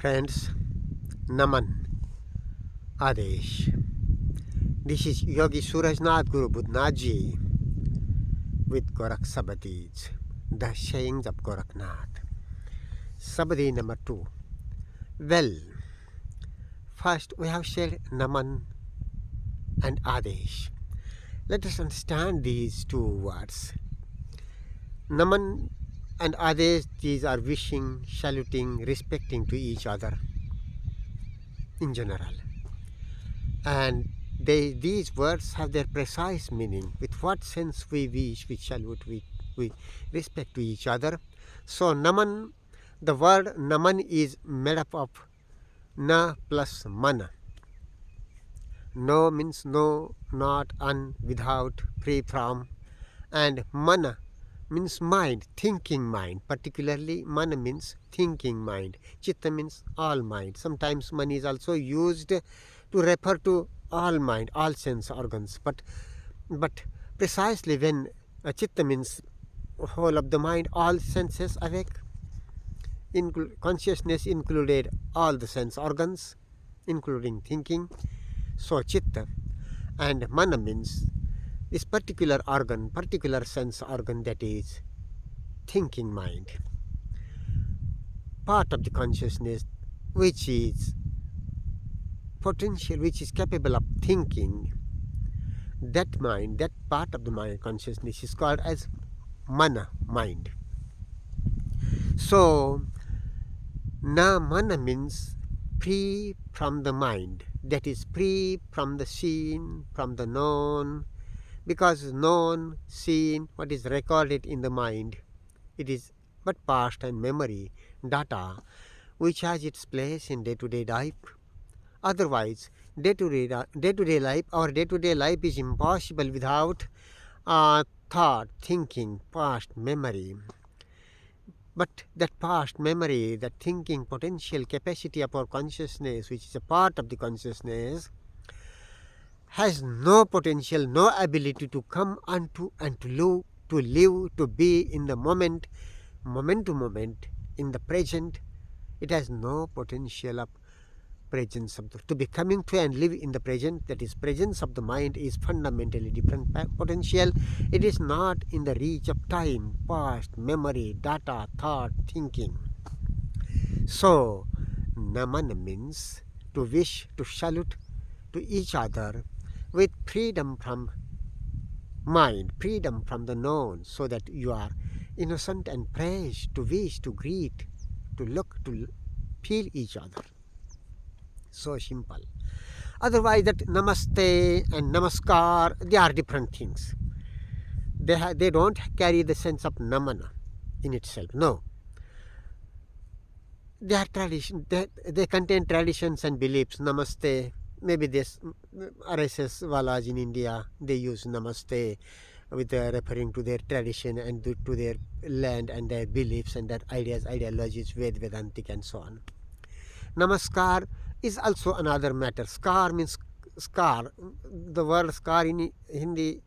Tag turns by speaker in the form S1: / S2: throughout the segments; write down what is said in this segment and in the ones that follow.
S1: Friends, Naman, Adesh. This is Yogi Surajnath Guru Budnaji with Gorakh Sabadi, the sayings of Gorakh Nath. Sabadi number 2. Well, first we have said Naman and Adesh. Let us understand these two words. Naman and Adesh, these are wishing, saluting, respecting to each other in general. And these words have their precise meaning. With what sense we wish, we salute, we respect to each other. So Naman, the word Naman is made up of Na plus Mana. No means no, not, un, without, free from. And Mana means mind, thinking mind. Particularly Mana means thinking mind. Chitta means all mind. Sometimes Mana is also used to refer to all mind, all sense organs. But precisely when Chitta means whole of the mind, all senses awake. Consciousness included all the sense organs, including thinking. So Chitta, and Mana means this particular organ, particular sense organ, that is thinking mind. Part of the consciousness which is potential, which is capable of thinking, that mind, that part of the mind consciousness is called as Mana, mind. So Na Mana means free from the mind, that is free from the seen, from the known, because known, seen, what is recorded in the mind, it is but past and memory, data, which has its place in day-to-day life. Otherwise, day-to-day life, our day-to-day life is impossible without thought, thinking, past memory. But that past memory, that thinking potential capacity of our consciousness, which is a part of the consciousness, has no potential, no ability to come unto and to live, to be in the moment to moment, in the present. It has no potential of presence of to be coming to and live in the present. That is, presence of the mind is fundamentally different potential. It is not in the reach of time, past, memory, data, thought, thinking. So Naman means to wish, to salute to each other with freedom from mind, freedom from the known, so that you are innocent and fresh, to wish, to greet, to look, to feel each other. So simple. Otherwise, that namaste and namaskar, they are different things. They don't carry the sense of namana in itself. No. They are tradition. They contain traditions and beliefs. Namaste. Maybe this RSS walas in India, they use namaste with referring to their tradition and to their land and their beliefs and their ideas, ideologies, Vedantic and so on. Namaskar is also another matter. Skar means scar. The word skar in Hindi,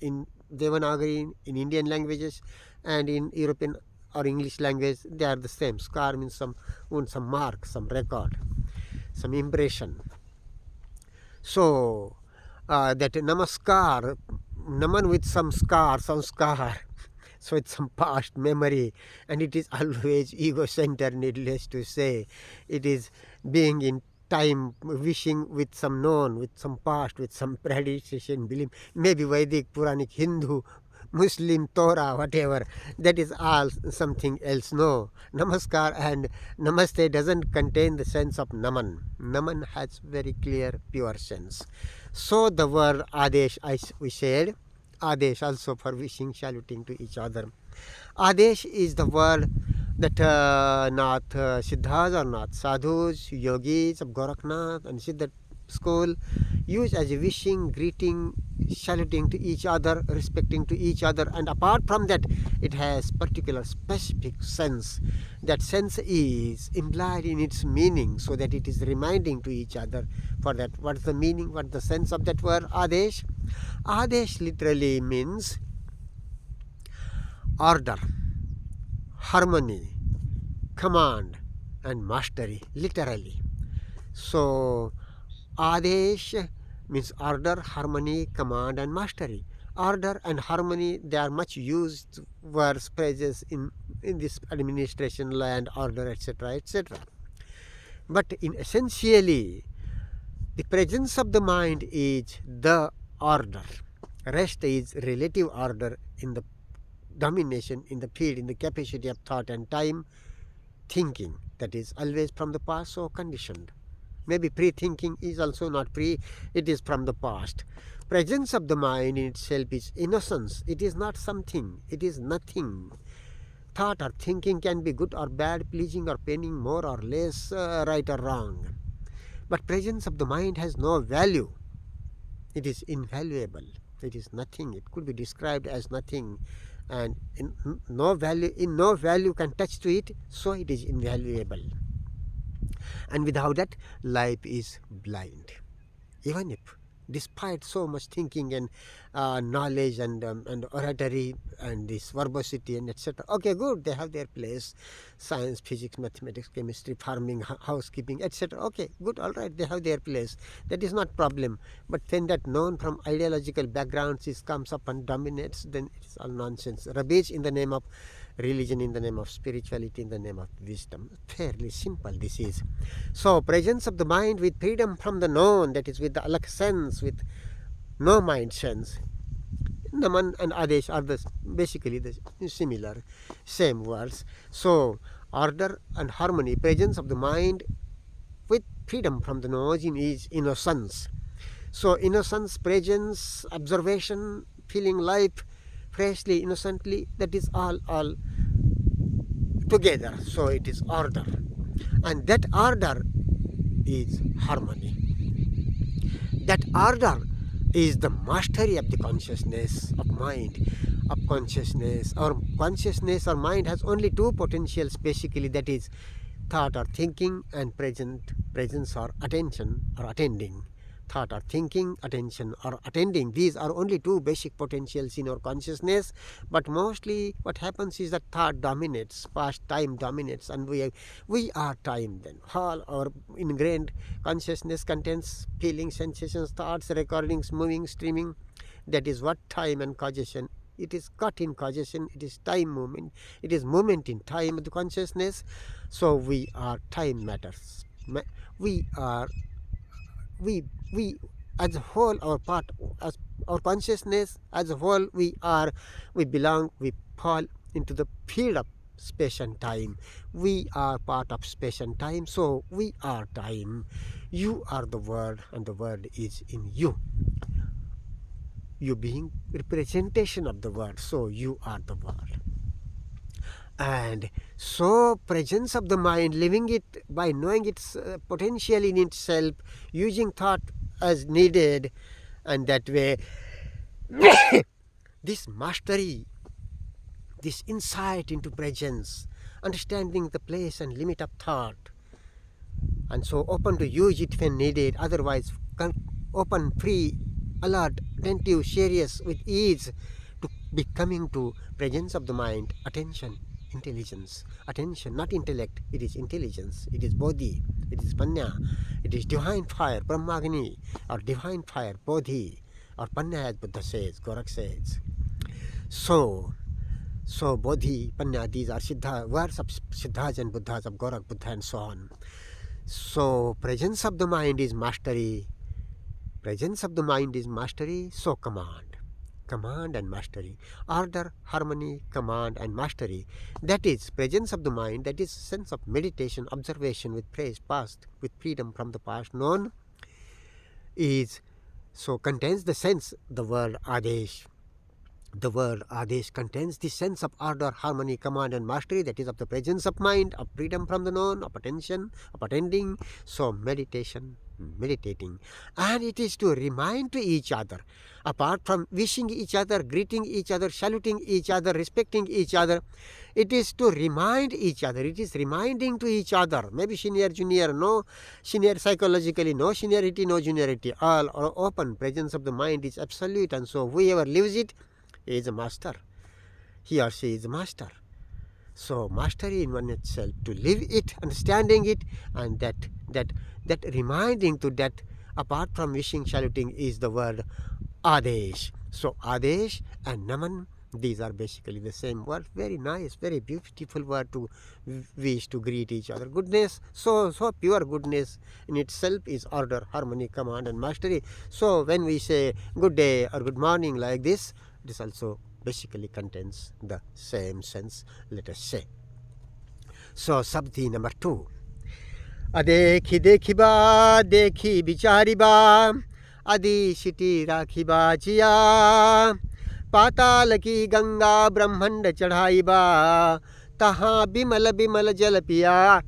S1: in Devanagari, in Indian languages, and in European or English language, they are the same. Skar means some mark, some record, some impression. So that namaskar, Naman with some scar, so it's some past memory, and it is always ego-centered, needless to say. It is being in time, wishing with some known, with some past, with some tradition, belief, maybe Vedic, Puranic, Hindu, Muslim, Torah, whatever. That is all something else. No. Namaskar and Namaste doesn't contain the sense of Naman. Naman has very clear, pure sense. So the word Adesh, we said, Adesh also for wishing, saluting to each other. Adesh is the word that Nath Siddhas or Nath Sadhus, yogis of Gorakh Nath and Siddha school use as a wishing, greeting, saluting to each other, respecting to each other. And apart from that, it has particular specific sense. That sense is implied in its meaning, so that it is reminding to each other. For that, what is the meaning, what is the sense of that word Adesh? Adesh literally means order, harmony, command, and mastery, literally. So adesh means order, harmony, command and mastery. Order and harmony, they are much used words, phrases in this administration, land, order, etc., etc. But in essentially, the presence of the mind is the order. Rest is relative order in the domination, in the field, in the capacity of thought and time, thinking, that is always from the past, so conditioned. Maybe pre-thinking is also not pre, it is from the past. Presence of the mind in itself is innocence. It is not something, it is nothing. Thought or thinking can be good or bad, pleasing or paining, more or less, right or wrong. But presence of the mind has no value. It is invaluable. It is nothing. It could be described as nothing, and in no value can touch to it, so it is invaluable. And without that, life is blind. Even if, despite so much thinking and knowledge and oratory and this verbosity and etc. Okay, good, they have their place. Science, physics, mathematics, chemistry, farming, housekeeping, etc. Okay, good, all right, they have their place. That is not problem. But when that known from ideological backgrounds comes up and dominates, then it is all nonsense. Rubbish in the name of religion, in the name of spirituality, in the name of wisdom. Fairly simple this is. So presence of the mind with freedom from the known, that is with the alak sense, with no mind sense. Naman and adesh are basically the similar, same words. So order and harmony, presence of the mind with freedom from the known is innocence. So innocence, presence, observation, feeling life freshly, innocently, that is all together. So it is order, and that order is harmony. That order is the mastery of the consciousness of mind, of consciousness. Our consciousness or mind has only two potentials basically, that is thought or thinking, and presence or attention or attending. Thought or thinking, attention or attending, these are only two basic potentials in our consciousness. But mostly what happens is that thought dominates, past time dominates, and we are time then. All our ingrained consciousness contains feelings, sensations, thoughts, recordings, moving, streaming. That is what time and causation. It is caught in causation, it is time movement, it is movement in time of the consciousness. So we are time matters. We as a whole, our part, as our consciousness as a whole, we belong, we fall into the field of space and time. We are part of space and time, so we are time. You are the world, and the world is in you. You being representation of the world, so you are the world. And so presence of the mind, living it by knowing its potential in itself, using thought as needed, and that way this mastery, this insight into presence, understanding the place and limit of thought, and so open to use it when needed, otherwise open, free, alert, attentive, serious, with ease, to becoming to presence of the mind, attention, intelligence. Attention, not intellect, it is intelligence, it is bodhi, it is panya, it is divine fire, brahmagni, or divine fire, bodhi, or panya, as Buddha says, Gorakh says. So bodhi, panya, these are siddha, words of siddhas and buddhas, of Gorakh, Buddha, and so on. So presence of the mind is mastery. Presence of the mind is mastery, so command and mastery. Order, harmony, command and mastery. That is presence of the mind, that is sense of meditation, observation with praise, past, with freedom from the past known, is so contains the sense, the word adesh. The word adesh contains the sense of order, harmony, command and mastery, that is of the presence of mind, of freedom from the known, of attention, of attending. So meditation, meditating, and it is to remind to each other, apart from wishing each other, greeting each other, saluting each other, respecting each other, it is to remind each other, it is reminding to each other, maybe senior, junior, no senior, psychologically no seniority, no juniority, all are open. Presence of the mind is absolute, and so whoever lives it is a master. He or she is a master. So mastery in one itself, to live it, understanding it, and that reminding to that, apart from wishing, saluting, is the word adesh. So adesh and naman, these are basically the same word. Very nice, very beautiful word to wish, to greet each other. Goodness, so pure goodness in itself is order, harmony, command, and mastery. So when we say good day or good morning like this also basically contains the same sense, let us say. So sabdi number 2. Adekhi dekhibā, dekhi bicāribā, adisiṭi rākhibā cīyā, pātāla ki gangā brahmaṇḍa caṛhāibā, tahā bimala jala pīyā,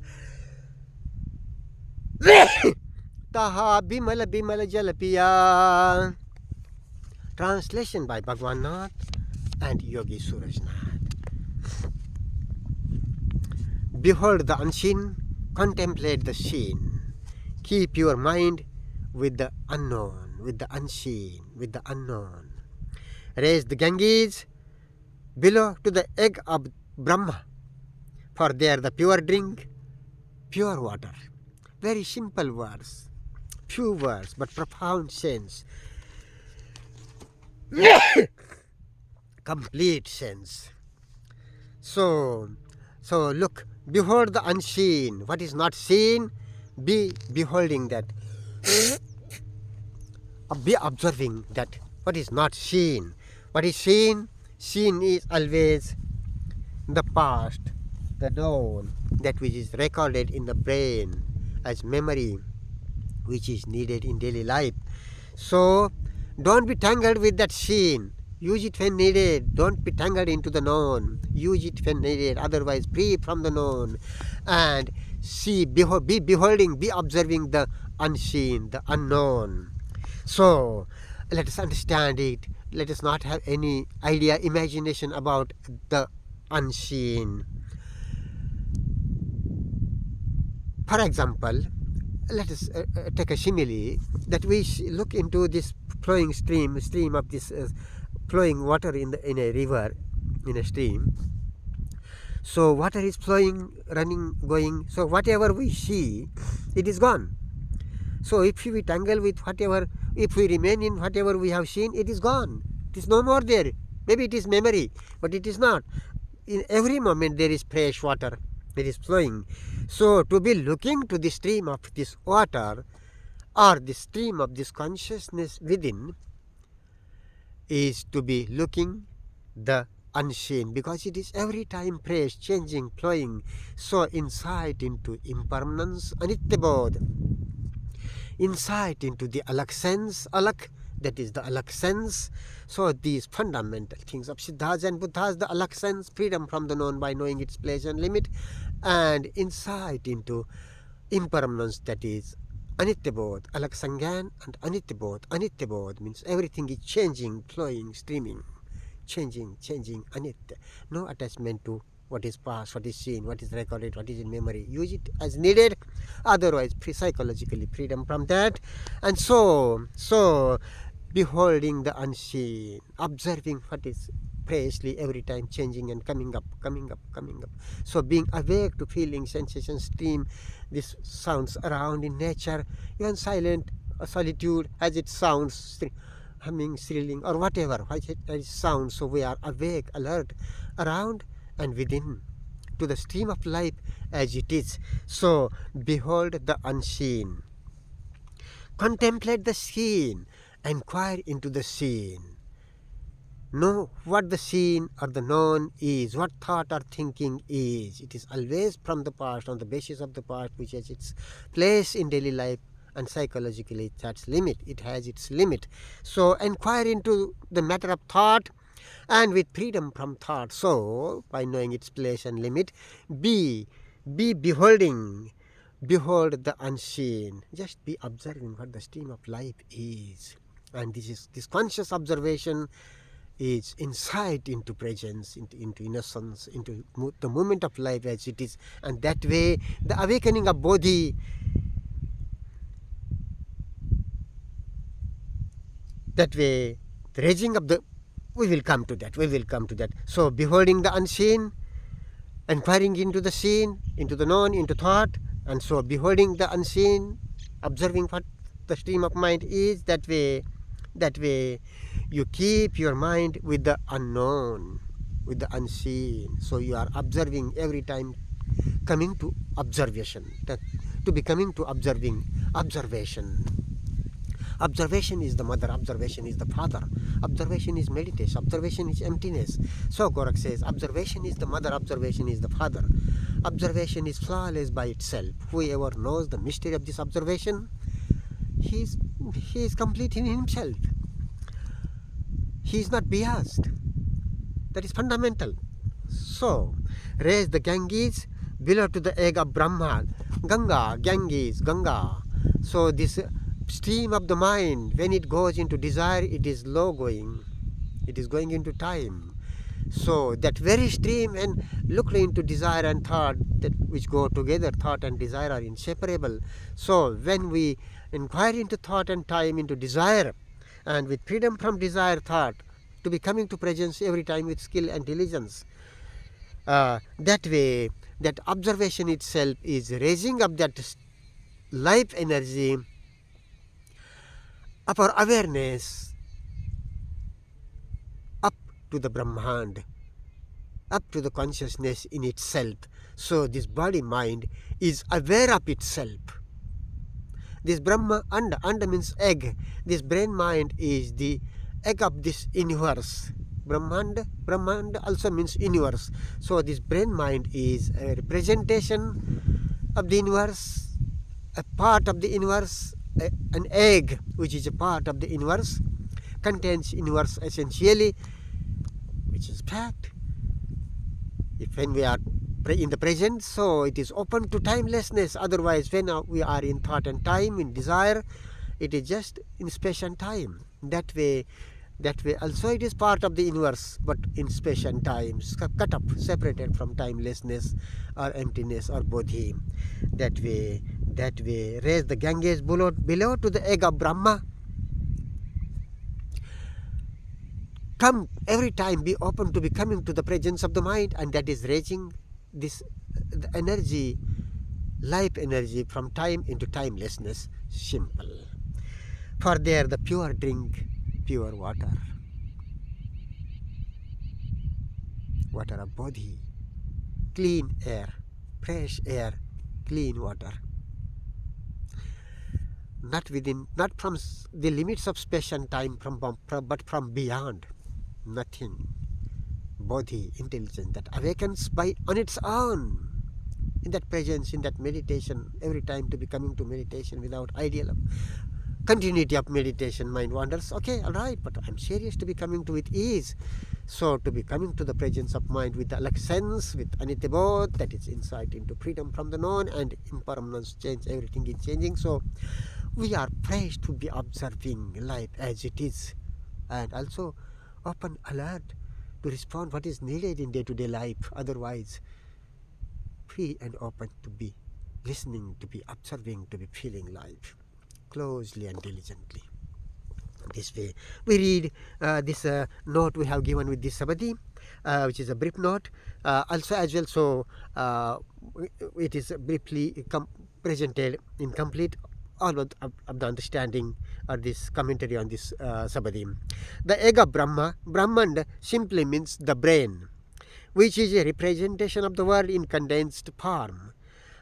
S1: tahā bimala jala pīyā. Translation by Bhagwan Nath and Yogi Surajnath. Behold the unseen, contemplate the seen. Keep your mind with the unknown, with the unseen, with the unknown. Raise the Ganges below to the egg of Brahma, for there the pure drink, pure water. Very simple words, few words, but profound sense. Complete sense. So look, behold the unseen. What is not seen, be beholding that. Be observing that what is not seen. What is seen? Seen is always the past, the known, that which is recorded in the brain as memory, which is needed in daily life. So don't be tangled with that seen. Use it when needed. Don't be tangled into the known. Use it when needed. Otherwise, free from the known. And see, be beholding, be observing the unseen, the unknown. So let us understand it. Let us not have any idea, imagination about the unseen. For example, let us take a simile, that we look into this flowing stream of this flowing water in a river, in a stream. So water is flowing, running, going. So whatever we see, it is gone. So if we tangle with whatever, if we remain in whatever we have seen, it is gone. It is no more there. Maybe it is memory, but it is not. In every moment there is fresh water that is flowing. So to be looking to the stream of this water, or the stream of this consciousness within, is to be looking the unseen, because it is every time fresh, changing, flowing. So insight into impermanence, anitya bodh. Insight into the alak sense, alak, that is the alak sense. So these fundamental things of Siddhas and Buddhas, the alak sense, freedom from the known by knowing its place and limit, and insight into impermanence, that is anitya bodh, alak sangyan and anitya bodh. Anitya bodh means everything is changing, flowing, streaming, changing, anitya. No attachment to what is past, what is seen, what is recorded, what is in memory. Use it as needed, otherwise psychologically freedom from that. And so beholding the unseen, observing what is freshly every time changing and coming up. So being awake to feeling, sensation, stream, this sounds around in nature, even silent solitude as it sounds, humming, thrilling, or whatever it sounds. So we are awake, alert, around and within, to the stream of life as it is. So behold the unseen, contemplate the seen, inquire into the seen. Know what the seen or the known is, what thought or thinking is. It is always from the past, on the basis of the past, which has its place in daily life, and psychologically that's limit. It has its limit. So inquire into the matter of thought, and with freedom from thought. So by knowing its place and limit, be beholding, behold the unseen. Just be observing what the stream of life is. And this conscious observation is insight into presence, into innocence, into the moment of life as it is. And that way the awakening of bodhi, that way the raising of the, we will come to that. So beholding the unseen, inquiring into the seen, into the known, into thought, and so beholding the unseen, observing what the stream of mind is. That way you keep your mind with the unknown, with the unseen. So you are observing every time, coming to observation, to be coming to observation. Observation is the mother, observation is the father, observation is meditation, observation is emptiness. So Gorakh says, observation is the mother, observation is the father. Observation is flawless by itself. Whoever knows the mystery of this observation, he is complete in himself. He is not biased. That is fundamental. So, raise the Ganges below to the egg of Brahma. Gangā, Ganges, Gangā. So this stream of the mind, when it goes into desire, it is low going. It is going into time. So that very stream, and look into desire and thought, that which go together, thought and desire are inseparable. So when we inquire into thought and time, into desire, and with freedom from desire, thought, to be coming to presence every time with skill and diligence, that way, that observation itself is raising up that life energy of our awareness up to the brahmaṇḍa, up to the consciousness in itself. So this body mind is aware of itself. This brahmaṇḍa, anda means egg. This brain mind is the egg of this universe. Brahmaṇḍa also means universe. So this brain mind is a representation of the universe, a part of the universe. An egg, which is a part of the universe, contains universe essentially, which is fact. If when we are in the present, so it is open to timelessness. Otherwise, when we are in thought and time, in desire, it is just in space and time. That way also it is part of the universe, but in space and time, cut up, separated from timelessness or emptiness or bodhi. That way, raise the Ganges below to the egg of Brahma. Come every time, be open to be coming to the presence of the mind, and that is raising this the energy, life energy from time into timelessness. Simple. For there the pure drink pure water, water of bodhi, clean air, fresh air, clean water. Not from the limits of space and time, but from beyond. Nothing. Bodhi, intelligence that awakens on its own. In that presence, in that meditation, every time to be coming to meditation without ideal of continuity of meditation, mind wanders. Okay, all right, but I'm serious to be coming to with ease. So to be coming to the presence of mind with the sense, with anitya, that is insight into freedom from the known and impermanence, change, everything is changing. So we are praised to be observing life as it is, and also open, alert to respond what is needed in day-to-day life. Otherwise, free and open to be listening, to be observing, to be feeling life closely and diligently. This way, we read this note we have given with this Sabadi, which is a brief note, also as well. So it is briefly presented in complete all of the understanding or this commentary on this Sabadi. The egg of Brahma, Brahmaṇḍa, simply means the brain, which is a representation of the world in condensed form.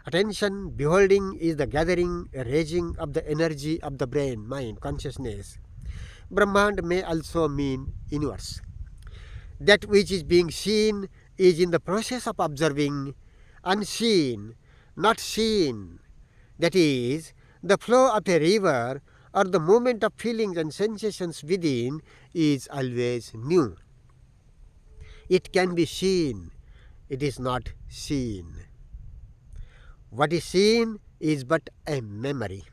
S1: Attention, beholding is the gathering, raising of the energy of the brain, mind, consciousness. Brahmaṇḍa may also mean universe. That which is being seen is in the process of observing, unseen, not seen. That is, the flow of a river or the movement of feelings and sensations within is always new. It can be seen, it is not seen. What is seen is but a memory.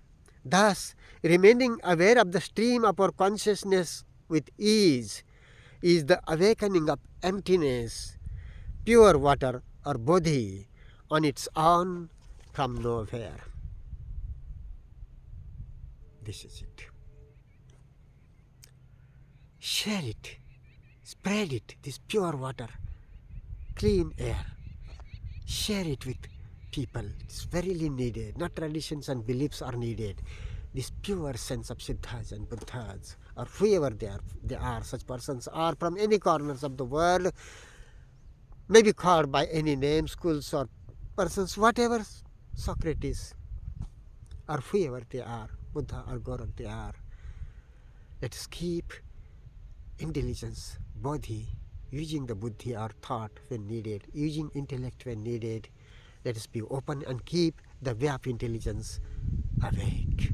S1: Thus, remaining aware of the stream of our consciousness with ease is the awakening of emptiness, pure water or bodhi on its own from nowhere. This is it. Share it, spread it, this pure water, clean air, share it with people. It's very needed. Not traditions and beliefs are needed. This pure sense of Siddhas and Buddhas, or whoever they are, such persons are from any corners of the world, may be called by any name, schools or persons, whatever Socrates or whoever they are, Buddha or Gorakh they are. Let us keep intelligence, bodhi, using the buddhi or thought when needed, using intellect when needed. Let us be open and keep the way of intelligence awake.